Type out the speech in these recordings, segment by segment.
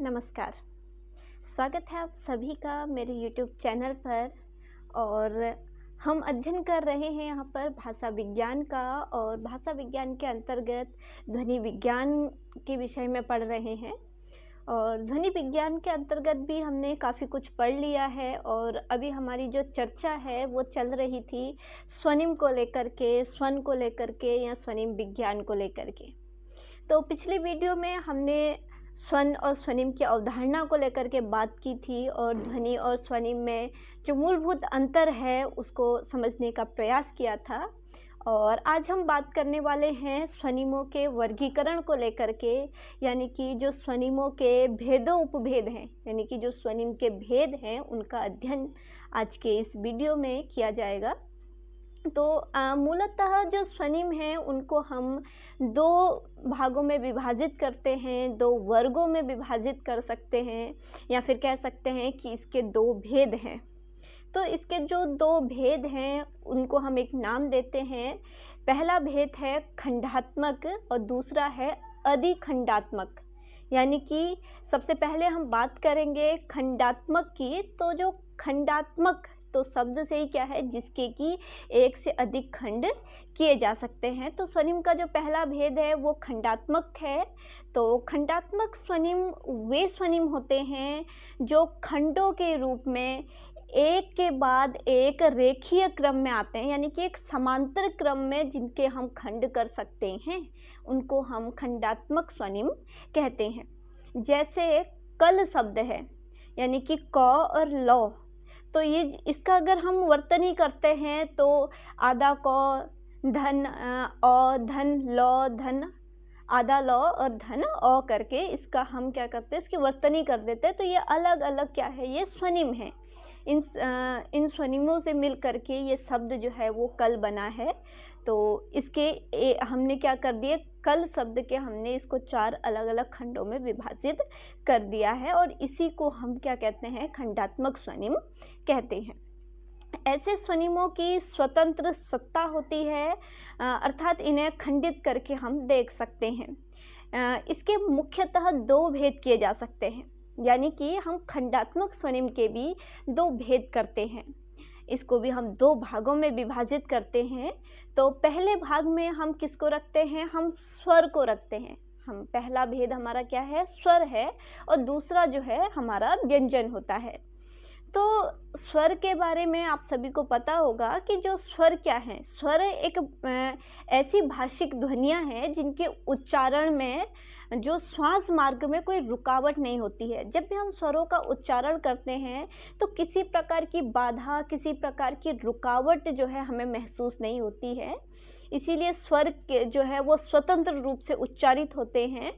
नमस्कार। स्वागत है आप सभी का मेरे YouTube चैनल पर। और हम अध्ययन कर रहे हैं यहाँ पर भाषा विज्ञान का, और भाषा विज्ञान के अंतर्गत ध्वनि विज्ञान के विषय में पढ़ रहे हैं। और ध्वनि विज्ञान के अंतर्गत भी हमने काफ़ी कुछ पढ़ लिया है, और अभी हमारी जो चर्चा है वो चल रही थी स्वनिम को लेकर के, स्वन को लेकर के या स्वनिम विज्ञान को लेकर के। तो पिछली वीडियो में हमने स्वन और स्वनिम की अवधारणा को लेकर के बात की थी, और ध्वनि और स्वनिम में जो मूलभूत अंतर है उसको समझने का प्रयास किया था। और आज हम बात करने वाले हैं स्वनिमों के वर्गीकरण को लेकर के, यानी कि जो स्वनिमों के भेदों उपभेद हैं, यानी कि जो स्वनिम के भेद हैं उनका अध्ययन आज के इस वीडियो में किया जाएगा। तो मूलतः जो स्वनिम हैं उनको हम दो भागों में विभाजित करते हैं, दो वर्गों में विभाजित कर सकते हैं, या फिर कह सकते हैं कि इसके दो भेद हैं। तो इसके जो दो भेद हैं उनको हम एक नाम देते हैं। पहला भेद है खंडात्मक और दूसरा है अधिखंडात्मक। यानी कि सबसे पहले हम बात करेंगे खंडात्मक की। तो जो खंडात्मक तो शब्द से ही क्या है, जिसके कि एक से अधिक खंड किए जा सकते हैं। तो स्वनिम का जो पहला भेद है वो खंडात्मक है। तो खंडात्मक स्वनिम वे स्वनिम होते हैं जो खंडों के रूप में एक के बाद एक रेखीय क्रम में आते हैं, यानी कि एक समांतर क्रम में जिनके हम खंड कर सकते हैं, उनको हम खंडात्मक स्वनिम कहते हैं। जैसे कल शब्द है, यानी कि क और लौ। तो ये इसका अगर हम वर्तनी करते हैं तो आधा क धन औ धन लौ धन, आधा लौ और धन औ करके इसका हम क्या करते हैं, इसकी वर्तनी कर देते हैं। तो ये अलग अलग क्या है, ये स्वनिम है। इन स्वनिमों से मिल करके ये शब्द जो है वो कल बना है। तो इसके हमने क्या कर दिए, कल शब्द के हमने इसको चार अलग अलग खंडों में विभाजित कर दिया है, और इसी को हम क्या कहते हैं, खंडात्मक स्वनिम कहते हैं। ऐसे स्वनिमों की स्वतंत्र सत्ता होती है, अर्थात इन्हें खंडित करके हम देख सकते हैं। इसके मुख्यतः दो भेद किए जा सकते हैं, यानी कि हम खंडात्मक स्वनिम के भी दो भेद करते हैं। इसको भी हम दो भागों में विभाजित करते हैं। तो पहले भाग में हम किसको रखते हैं, हम स्वर को रखते हैं। हम पहला भेद हमारा क्या है, स्वर है, और दूसरा जो है हमारा व्यंजन होता है। तो स्वर के बारे में आप सभी को पता होगा कि जो स्वर क्या है, स्वर एक ऐसी भाषिक ध्वनियाँ हैं जिनके उच्चारण में जो श्वास मार्ग में कोई रुकावट नहीं होती है। जब भी हम स्वरों का उच्चारण करते हैं तो किसी प्रकार की बाधा, किसी प्रकार की रुकावट जो है हमें महसूस नहीं होती है। इसीलिए स्वर के जो है वो स्वतंत्र रूप से उच्चारित होते हैं।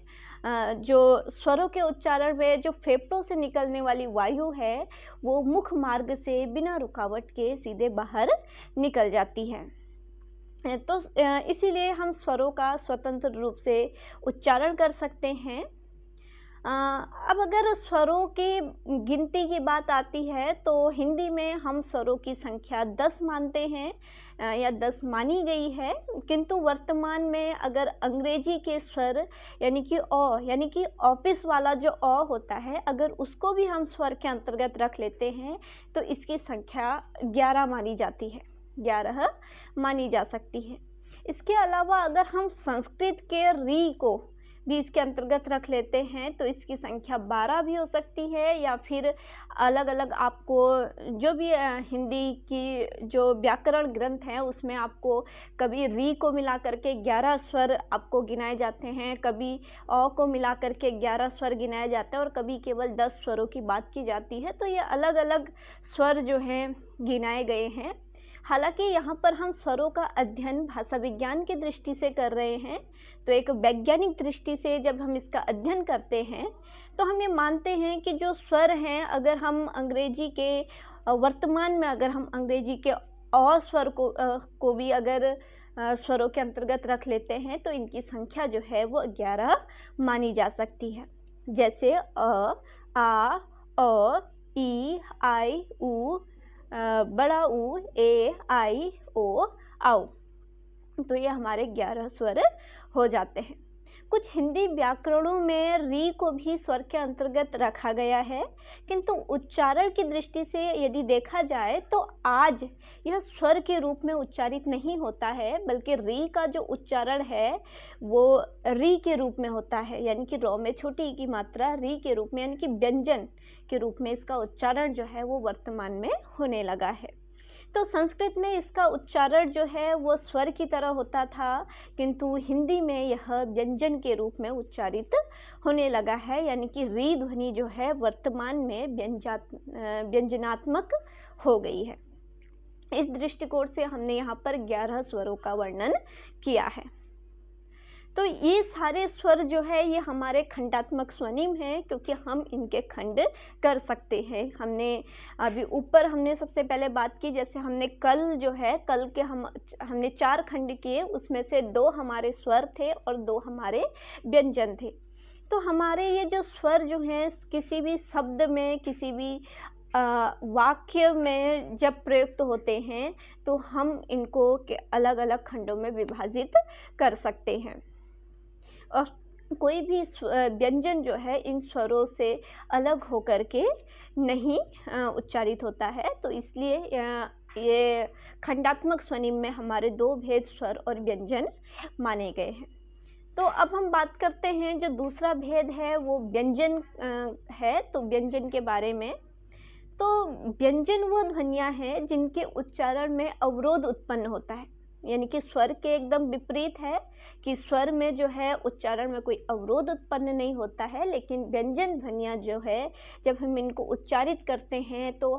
जो स्वरों के उच्चारण में जो फेफड़ों से निकलने वाली वायु है वो मुख मार्ग से बिना रुकावट के सीधे बाहर निकल जाती है। तो इसीलिए हम स्वरों का स्वतंत्र रूप से उच्चारण कर सकते हैं। अब अगर स्वरों की गिनती की बात आती है तो हिंदी में हम स्वरों की संख्या 10 मानते हैं, या 10 मानी गई है। किंतु वर्तमान में अगर अंग्रेजी के स्वर यानी कि अ, यानी कि ऑफिस वाला जो अ होता है, अगर उसको भी हम स्वर के अंतर्गत रख लेते हैं तो इसकी संख्या 11 मानी जाती है, 11 मानी जा सकती है। इसके अलावा अगर हम संस्कृत के री को भी इसके अंतर्गत रख लेते हैं तो इसकी संख्या 12 भी हो सकती है, या फिर अलग अलग आपको जो भी हिंदी की जो व्याकरण ग्रंथ हैं उसमें आपको कभी री को मिला करके 11 स्वर आपको गिनाए जाते हैं, कभी अ को मिला करके 11 स्वर गिनाए जाते हैं, और कभी केवल 10 स्वरों की बात की जाती है। तो ये अलग अलग स्वर जो हैं गिनाए गए हैं। हालांकि यहाँ पर हम स्वरों का अध्ययन भाषा विज्ञान की दृष्टि से कर रहे हैं। तो एक वैज्ञानिक दृष्टि से जब हम इसका अध्ययन करते हैं तो हम ये मानते हैं कि जो स्वर हैं, अगर हम अंग्रेजी के वर्तमान में अगर हम अंग्रेजी के अ स्वर को भी अगर स्वरों के अंतर्गत रख लेते हैं तो इनकी संख्या जो है वो 11 मानी जा सकती है। जैसे अ, आ, औ, ई, आई, उ, बड़ा ऊ, ए, आई, ओ, आओ। तो ये हमारे 11 स्वर हो जाते हैं। कुछ हिंदी व्याकरणों में री को भी स्वर के अंतर्गत रखा गया है, किंतु उच्चारण की दृष्टि से यदि देखा जाए तो आज यह स्वर के रूप में उच्चारित नहीं होता है, बल्कि री का जो उच्चारण है वो री के रूप में होता है, यानी कि रॉ में छोटी की मात्रा री के रूप में, यानी कि व्यंजन के रूप में इसका उच्चारण जो है वो वर्तमान में होने लगा है। तो संस्कृत में इसका उच्चारण जो है वो स्वर की तरह होता था, किंतु हिंदी में यह व्यंजन के रूप में उच्चारित होने लगा है, यानी कि री ध्वनि जो है वर्तमान में व्यंजनात्मक हो गई है। इस दृष्टिकोण से हमने यहाँ पर 11 स्वरों का वर्णन किया है। तो ये सारे स्वर जो है ये हमारे खंडात्मक स्वनिम हैं, क्योंकि हम इनके खंड कर सकते हैं। हमने अभी ऊपर हमने सबसे पहले बात की, जैसे हमने कल जो है कल के हमने 4 खंड किए, उसमें से 2 हमारे स्वर थे और 2 हमारे व्यंजन थे। तो हमारे ये जो स्वर जो हैं किसी भी शब्द में, किसी भी वाक्य में जब प्रयुक्त होते हैं तो हम इनको अलग अलग खंडों में विभाजित कर सकते हैं, और कोई भी व्यंजन जो है इन स्वरों से अलग होकर के नहीं उच्चारित होता है। तो इसलिए ये खंडात्मक स्वनिम में हमारे 2 भेद स्वर और व्यंजन माने गए हैं। तो अब हम बात करते हैं जो दूसरा भेद है वो व्यंजन है। तो व्यंजन के बारे में, तो व्यंजन वो ध्वनियाँ हैं जिनके उच्चारण में अवरोध उत्पन्न होता है, यानी कि स्वर के एकदम विपरीत है कि स्वर में जो है उच्चारण में कोई अवरोध उत्पन्न नहीं होता है, लेकिन व्यंजन ध्वनियाँ जो है जब हम इनको उच्चारित करते हैं तो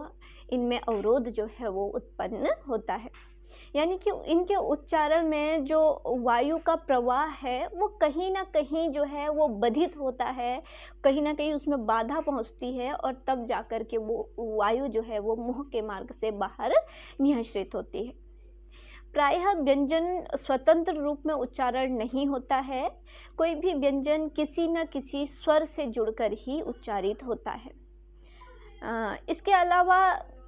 इनमें अवरोध जो है वो उत्पन्न होता है, यानी कि इनके उच्चारण में जो वायु का प्रवाह है वो कहीं ना कहीं जो है वो बाधित होता है, कहीं ना कहीं उसमें बाधा पहुंचती है, और तब जाकर के वो वायु जो है वो मुंह के मार्ग से बाहर निःसृत होती है। प्रायः व्यंजन स्वतंत्र रूप में उच्चारण नहीं होता है, कोई भी व्यंजन किसी न किसी स्वर से जुड़कर ही उच्चारित होता है। इसके अलावा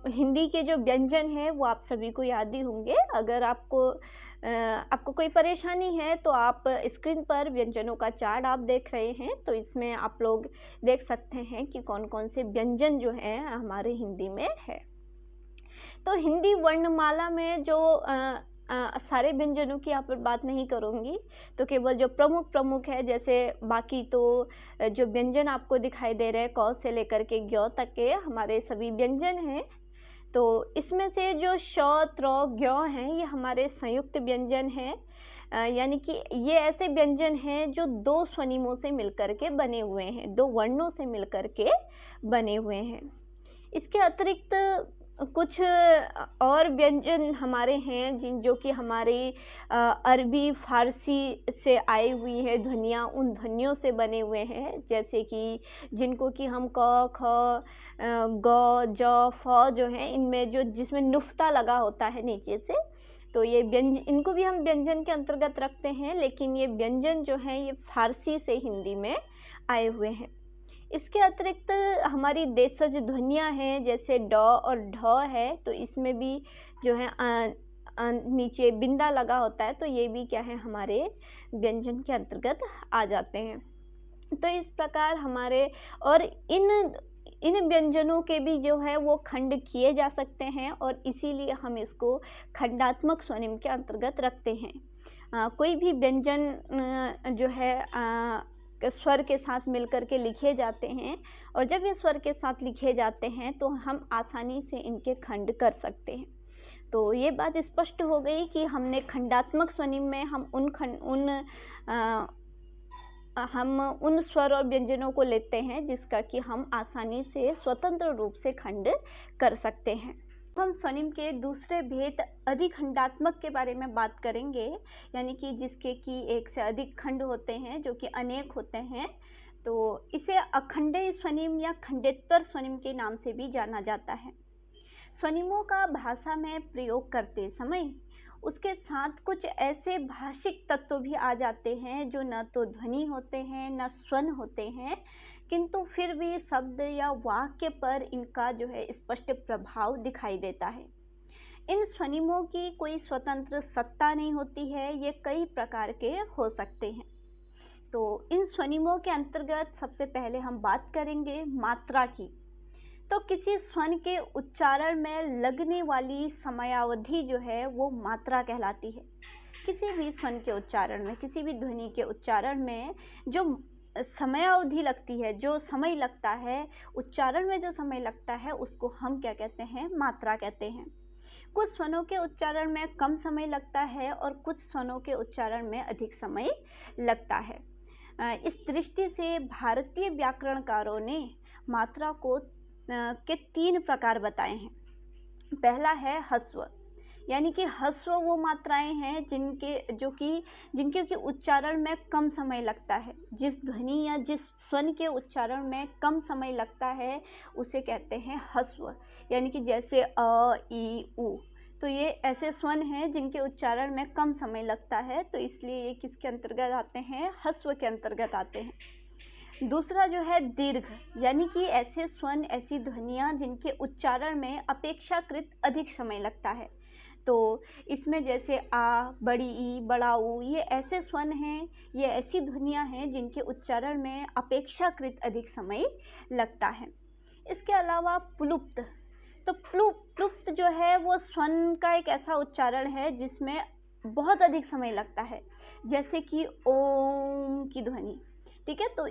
हिंदी के जो व्यंजन हैं वो आप सभी को याद ही होंगे। अगर आपको कोई परेशानी है तो आप स्क्रीन पर व्यंजनों का चार्ट आप देख रहे हैं, तो इसमें आप लोग देख सकते हैं कि कौन कौन से व्यंजन जो हैं हमारे हिंदी में है। तो हिंदी वर्णमाला में जो सारे व्यंजनों की यहाँ पर बात नहीं करूँगी, तो केवल जो प्रमुख है, जैसे बाकी तो जो व्यंजन आपको दिखाई दे रहे हैं क से लेकर के ज्ञ तक के हमारे सभी व्यंजन हैं। तो इसमें से जो श, त्र, ज्ञ हैं ये हमारे संयुक्त व्यंजन हैं, यानी कि ये ऐसे व्यंजन हैं जो 2 स्वनिमों से मिलकर के बने हुए हैं, 2 वर्णों से मिलकर के बने हुए हैं। इसके अतिरिक्त कुछ और व्यंजन हमारे हैं जो कि हमारी अरबी फारसी से आई हुई है ध्वनियाँ, उन ध्वनियों से बने हुए हैं, जैसे कि जिनको कि हम क, ख, ग, ज, फ जो हैं इनमें जिसमें नुक्ता लगा होता है नीचे से, तो ये इनको भी हम व्यंजन के अंतर्गत रखते हैं, लेकिन ये व्यंजन जो हैं ये फारसी से हिंदी में आए हुए हैं। इसके अतिरिक्त हमारी देशज ध्वनियाँ हैं, जैसे ड और ढ है, तो इसमें भी जो है नीचे बिंदा लगा होता है, तो ये भी क्या है हमारे व्यंजन के अंतर्गत आ जाते हैं। तो इस प्रकार हमारे और इन व्यंजनों के भी जो है वो खंड किए जा सकते हैं, और इसीलिए हम इसको खंडात्मक स्वनिम के अंतर्गत रखते हैं। कोई भी व्यंजन जो है स्वर के साथ मिलकर के लिखे जाते हैं, और जब ये स्वर के साथ लिखे जाते हैं तो हम आसानी से इनके खंड कर सकते हैं। तो ये बात स्पष्ट हो गई कि हमने खंडात्मक स्वनिम में हम उन स्वर और व्यंजनों को लेते हैं जिसका कि हम आसानी से स्वतंत्र रूप से खंड कर सकते हैं। हम स्वनिम के दूसरे भेद अधिखंडात्मक के बारे में बात करेंगे, यानी कि जिसके कि एक से अधिक खंड होते हैं जो कि अनेक होते हैं। तो इसे अखंडेय स्वनिम या खंडेतर स्वनिम के नाम से भी जाना जाता है। स्वनिमों का भाषा में प्रयोग करते समय उसके साथ कुछ ऐसे भाषिक तत्व भी आ जाते हैं जो न तो ध्वनि होते हैं न स्वन होते हैं, किंतु फिर भी शब्द या वाक्य पर इनका जो है स्पष्ट प्रभाव दिखाई देता है। इन स्वनिमों की कोई स्वतंत्र सत्ता नहीं होती है, ये कई प्रकार के हो सकते हैं। तो इन स्वनिमों के अंतर्गत सबसे पहले हम बात करेंगे मात्रा की। तो किसी स्वन के उच्चारण में लगने वाली समयावधि जो है वो मात्रा कहलाती है। किसी भी स्वन के उच्चारण में, किसी भी ध्वनि के उच्चारण में जो समयावधि लगती है, जो समय लगता है, उच्चारण में जो समय लगता है, उसको हम क्या कहते हैं? मात्रा कहते हैं। कुछ स्वनों के उच्चारण में कम समय लगता है और कुछ स्वनों के उच्चारण में अधिक समय लगता है। इस दृष्टि से भारतीय व्याकरणकारों ने मात्रा को के 3 प्रकार बताए हैं। पहला है ह्रस्व, यानी कि ह्रस्व वो मात्राएं हैं जिनके उच्चारण में कम समय लगता है। जिस ध्वनि या जिस स्वन के उच्चारण में कम समय लगता है उसे कहते हैं ह्रस्व, यानी कि जैसे अ, ई, उ। तो ये ऐसे स्वन हैं जिनके उच्चारण में कम समय लगता है, तो इसलिए ये किसके अंतर्गत आते हैं? ह्रस्व के अंतर्गत आते हैं। दूसरा जो है दीर्घ, यानी कि ऐसे स्वन, ऐसी ध्वनियाँ जिनके उच्चारण में अपेक्षाकृत अधिक समय लगता है। तो इसमें जैसे आ, बड़ी ई, बड़ा ऊ, ये ऐसे स्वन हैं, ये ऐसी ध्वनियाँ हैं जिनके उच्चारण में अपेक्षाकृत अधिक समय लगता है। इसके अलावा प्लुप्त, तो प्लुप्त जो है वो स्वन का एक ऐसा उच्चारण है जिसमें बहुत अधिक समय लगता है, जैसे कि ओम की ध्वनि। ठीक है, तो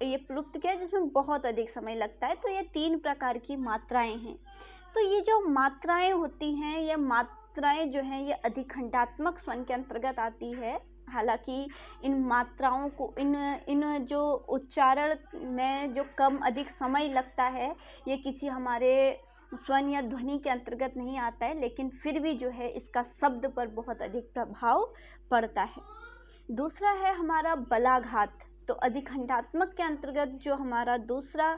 ये प्लुप्त क्या है? जिसमें बहुत अधिक समय लगता है। तो ये 3 प्रकार की मात्राएं हैं। तो ये जो मात्राएं होती हैं, ये मात्राएं जो हैं ये अधिखंडात्मक स्वन के अंतर्गत आती है। हालांकि इन मात्राओं को, इन जो उच्चारण में जो कम अधिक समय लगता है, ये किसी हमारे स्वन या ध्वनि के अंतर्गत नहीं आता है, लेकिन फिर भी जो है इसका शब्द पर बहुत अधिक प्रभाव पड़ता है। दूसरा है हमारा बलाघात। तो अधिखंडात्मक के अंतर्गत जो हमारा दूसरा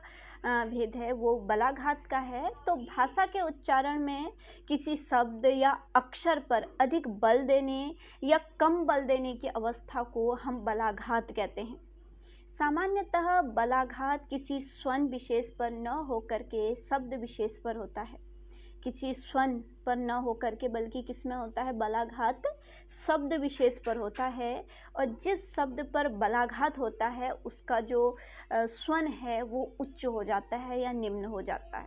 भेद है वो बलाघात का है। तो भाषा के उच्चारण में किसी शब्द या अक्षर पर अधिक बल देने या कम बल देने की अवस्था को हम बलाघात कहते हैं। सामान्यतः बलाघात किसी स्वन विशेष पर न होकर के शब्द विशेष पर होता है। किसी स्वन पर न होकर के बल्कि किसमें होता है बलाघात? शब्द विशेष पर होता है। और जिस शब्द पर बलाघात होता है उसका जो स्वन है वो उच्च हो जाता है या निम्न हो जाता है।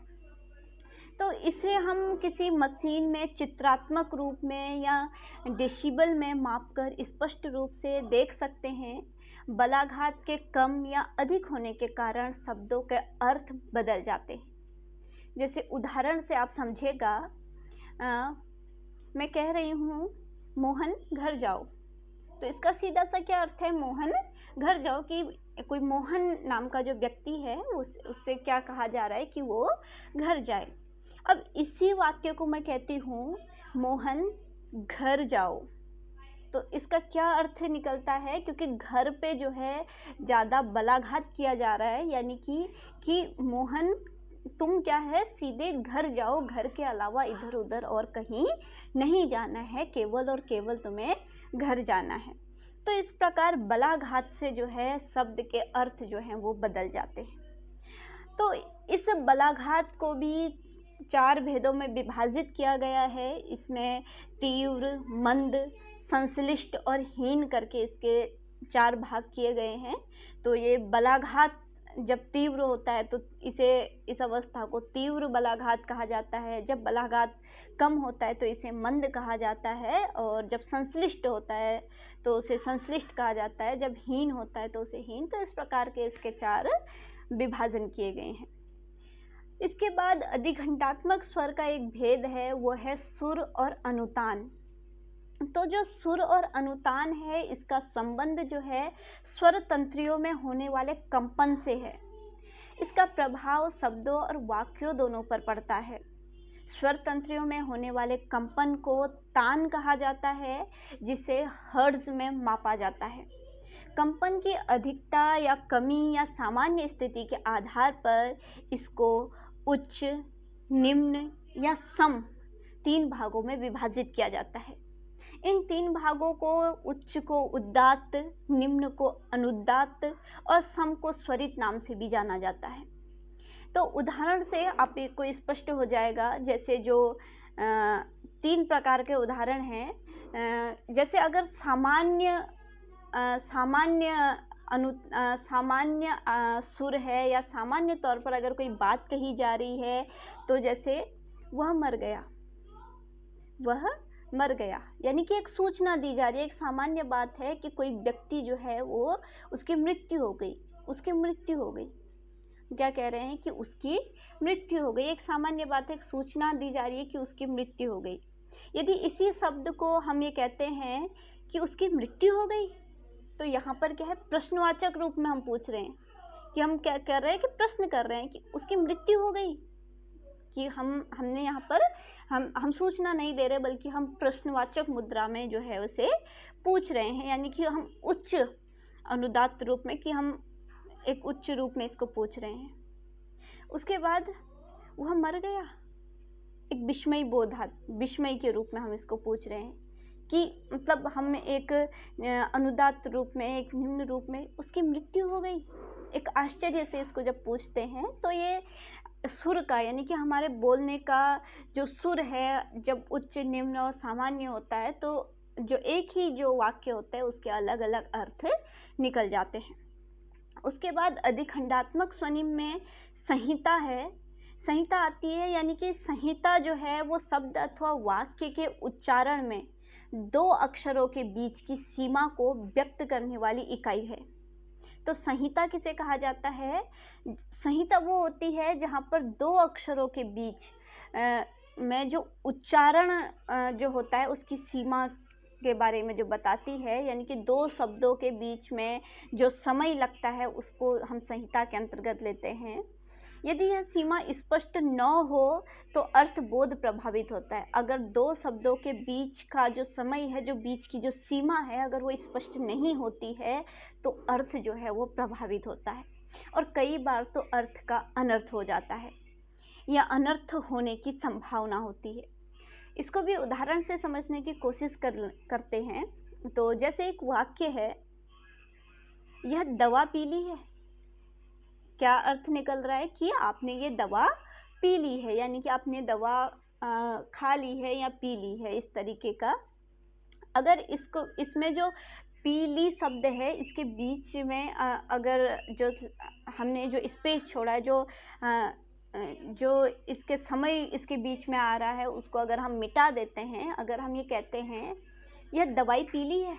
तो इसे हम किसी मशीन में चित्रात्मक रूप में या डेसिबल में मापकर स्पष्ट रूप से देख सकते हैं। बलाघात के कम या अधिक होने के कारण शब्दों के अर्थ बदल जाते हैं। जैसे उदाहरण से आप समझेगा, मैं कह रही हूँ मोहन घर जाओ, तो इसका सीधा सा क्या अर्थ है? मोहन घर जाओ, कि कोई मोहन नाम का जो व्यक्ति है उससे क्या कहा जा रहा है कि वो घर जाए। अब इसी वाक्य को मैं कहती हूँ मोहन घर जाओ, तो इसका क्या अर्थ निकलता है? क्योंकि घर पे जो है ज़्यादा बलाघात किया जा रहा है, यानी कि मोहन तुम क्या है, सीधे घर जाओ, घर के अलावा इधर उधर और कहीं नहीं जाना है, केवल और केवल तुम्हें घर जाना है। तो इस प्रकार बलाघात से जो है शब्द के अर्थ जो हैं वो बदल जाते हैं। तो इस बलाघात को भी 4 भेदों में विभाजित किया गया है। इसमें तीव्र, मंद, संश्लिष्ट और हीन करके इसके 4 भाग किए गए हैं। तो ये बलाघात जब तीव्र होता है तो इस अवस्था को तीव्र बलाघात कहा जाता है। जब बलाघात कम होता है तो इसे मंद कहा जाता है, और जब संश्लिष्ट होता है तो उसे संश्लिष्ट कहा जाता है, जब हीन होता है तो उसे हीन। तो इस प्रकार के इसके 4 विभाजन किए गए हैं। इसके बाद अधिघंटात्मक स्वर का एक भेद है, वो है सुर और अनुतान। तो जो सुर और अनुतान है, इसका संबंध जो है स्वर तंत्रियों में होने वाले कंपन से है। इसका प्रभाव शब्दों और वाक्यों दोनों पर पड़ता है। स्वर तंत्रियों में होने वाले कंपन को तान कहा जाता है, जिसे हर्ट्ज में मापा जाता है। कंपन की अधिकता या कमी या सामान्य स्थिति के आधार पर इसको उच्च, निम्न या सम 3 भागों में विभाजित किया जाता है। इन 3 भागों को, उच्च को उदात्त, निम्न को अनुदात्त और सम को स्वरित नाम से भी जाना जाता है। तो उदाहरण से आपको स्पष्ट हो जाएगा। जैसे जो 3 प्रकार के उदाहरण हैं, जैसे अगर सामान्य सामान्य सुर है या सामान्य तौर पर अगर कोई बात कही जा रही है, तो जैसे वह मर गया, वह मर गया, यानी कि एक सूचना दी जा रही है, एक सामान्य बात है कि कोई व्यक्ति जो है वो उसकी मृत्यु हो गई, उसकी मृत्यु हो गई। क्या कह रहे हैं कि उसकी मृत्यु हो गई, एक सामान्य बात है, एक सूचना दी जा रही है कि उसकी मृत्यु हो गई। यदि इसी शब्द को हम ये कहते हैं कि उसकी मृत्यु हो गई, तो यहाँ पर क्या है, प्रश्नवाचक रूप में हम पूछ रहे हैं कि हम क्या कर रहे हैं कि प्रश्न कर रहे हैं कि उसकी मृत्यु हो गई, कि हमने यहाँ पर हम सूचना नहीं दे रहे, बल्कि हम प्रश्नवाचक मुद्रा में जो है उसे पूछ रहे हैं, यानी कि हम उच्च अनुदात्त रूप में, कि हम एक उच्च रूप में इसको पूछ रहे हैं। उसके बाद वह मर गया, एक विस्मय बोधात, विस्मय के रूप में हम इसको पूछ रहे हैं कि मतलब हम एक अनुदात्त रूप में, एक निम्न रूप में उसकी मृत्यु हो गई। एक आश्चर्य से इसको जब पूछते हैं, तो ये सुर का, यानी कि हमारे बोलने का जो सुर है, जब उच्च, निम्न और सामान्य होता है, तो जो एक ही जो वाक्य होता है उसके अलग अलग अर्थ निकल जाते हैं। उसके बाद अधिखंडात्मक स्वनिम में संहिता है, संहिता आती है, यानी कि संहिता जो है वो शब्द अथवा वाक्य के उच्चारण में दो अक्षरों के बीच की सीमा को व्यक्त करने वाली इकाई है। तो संहिता किसे कहा जाता है? संहिता वो होती है जहाँ पर दो अक्षरों के बीच में जो उच्चारण जो होता है उसकी सीमा के बारे में जो बताती है, यानी कि दो शब्दों के बीच में जो समय लगता है उसको हम संहिता के अंतर्गत लेते हैं। यदि यह सीमा स्पष्ट न हो तो अर्थबोध प्रभावित होता है। अगर दो शब्दों के बीच का जो समय है, जो बीच की जो सीमा है, अगर वो स्पष्ट नहीं होती है तो अर्थ जो है वो प्रभावित होता है, और कई बार तो अर्थ का अनर्थ हो जाता है या अनर्थ होने की संभावना होती है। इसको भी उदाहरण से समझने की कोशिश करते हैं। तो जैसे एक वाक्य है, यह दवा पी ली है, क्या अर्थ निकल रहा है कि आपने ये दवा पी ली है, यानी कि आपने दवा खा ली है या पी ली है, इस तरीके का। अगर इसमें जो पीली शब्द है, इसके बीच में अगर जो हमने जो स्पेस छोड़ा है, जो इसके समय इसके बीच में आ रहा है, उसको अगर हम मिटा देते हैं, अगर हम ये कहते हैं यह दवाई पीली है,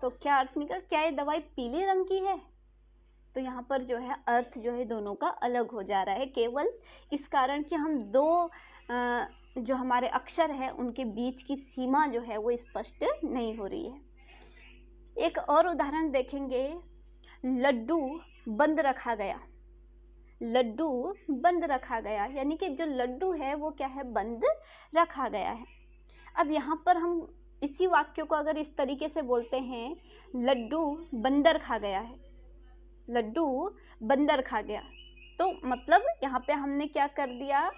तो क्या अर्थ निकल, क्या ये दवाई पीले रंग की है? तो यहाँ पर जो है अर्थ जो है दोनों का अलग हो जा रहा है, केवल इस कारण कि हम दो जो हमारे अक्षर है उनके बीच की सीमा जो है वो स्पष्ट नहीं हो रही है। एक और उदाहरण देखेंगे, लड्डू बंद रखा गया, लड्डू बंद रखा गया, यानी कि जो लड्डू है वो क्या है, बंद रखा गया है। अब यहाँ पर हम इसी वाक्य को अगर इस तरीके से बोलते हैं, लड्डू बंदर खा गया है, लड्डू बंदर खा गया, तो मतलब यहाँ पे हमने क्या कर दिया,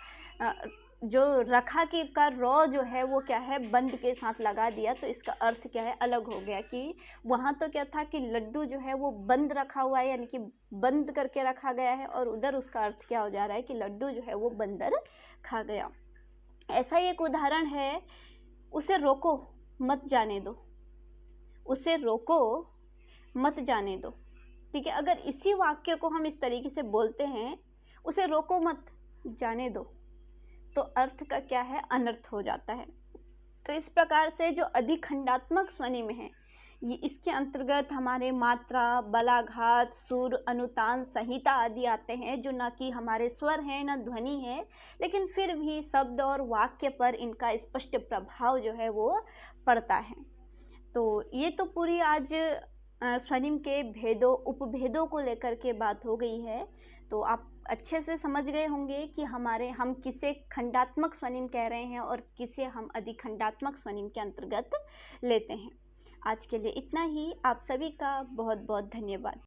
जो रखा की का रॉ जो है वो क्या है, बंद के साथ लगा दिया, तो इसका अर्थ क्या है, अलग हो गया। कि वहाँ तो क्या था कि लड्डू जो है वो बंद रखा हुआ है, यानी कि बंद करके रखा गया है, और उधर उसका अर्थ क्या हो जा रहा है कि लड्डू जो है वो बंदर खा गया। ऐसा ही एक उदाहरण है, उसे रोको मत जाने दो, उसे रोको मत जाने दो। ठीक है, अगर इसी वाक्य को हम इस तरीके से बोलते हैं, उसे रोको मत जाने दो, तो अर्थ का क्या है, अनर्थ हो जाता है। तो इस प्रकार से जो अधिखंडात्मक स्वनिम है, ये इसके अंतर्गत हमारे मात्रा, बलाघात, सुर, अनुतान, संहिता आदि आते हैं, जो ना कि हमारे स्वर हैं ना ध्वनि है, लेकिन फिर भी शब्द और वाक्य पर इनका स्पष्ट प्रभाव जो है वो पड़ता है। तो ये तो पूरी आज स्वनिम के भेदों, उपभेदों को लेकर के बात हो गई है। तो आप अच्छे से समझ गए होंगे कि हम किसे खंडात्मक स्वनिम कह रहे हैं और किसे हम अधिखंडात्मक स्वनिम के अंतर्गत लेते हैं। आज के लिए इतना ही। आप सभी का बहुत बहुत धन्यवाद।